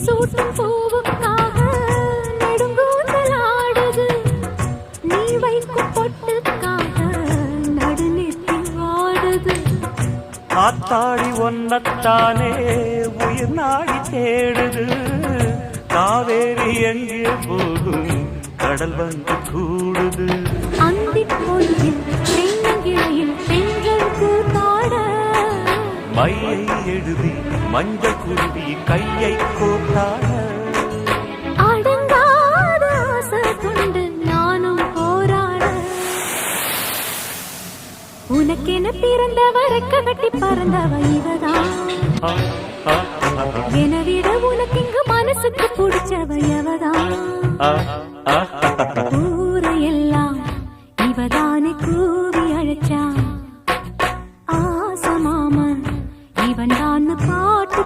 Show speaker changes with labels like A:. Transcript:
A: சூட்டும் பூவுக்காக நெடுங்கூந்தலாடுது. நீ வைக்கும் பொட்டுக்காக நடுநெத்தில் வாடுது.
B: ஆத்தாடி ஒன்னத்தானே உயிர் நாடி தேடுது. காவேரி எங்கே போகும் கடல் வந்து கூடுது.
A: அந்திப் பொழுதில் தென்னங்கிளையில் பெண்கள் கூத்தாட
B: மையை எழுதி மஞ்சள் குருவி கையை கோத்தாட.
A: அடங்காத ஆசை கொண்டு நானும் போராட. உனக்கென பிறந்தவ ரெக்க கட்டி பறந்தவ இவதான். எனவிட உனக்கு மனசுக்கு பிடிச்சவ எவதான். ஊரையெல்லாம்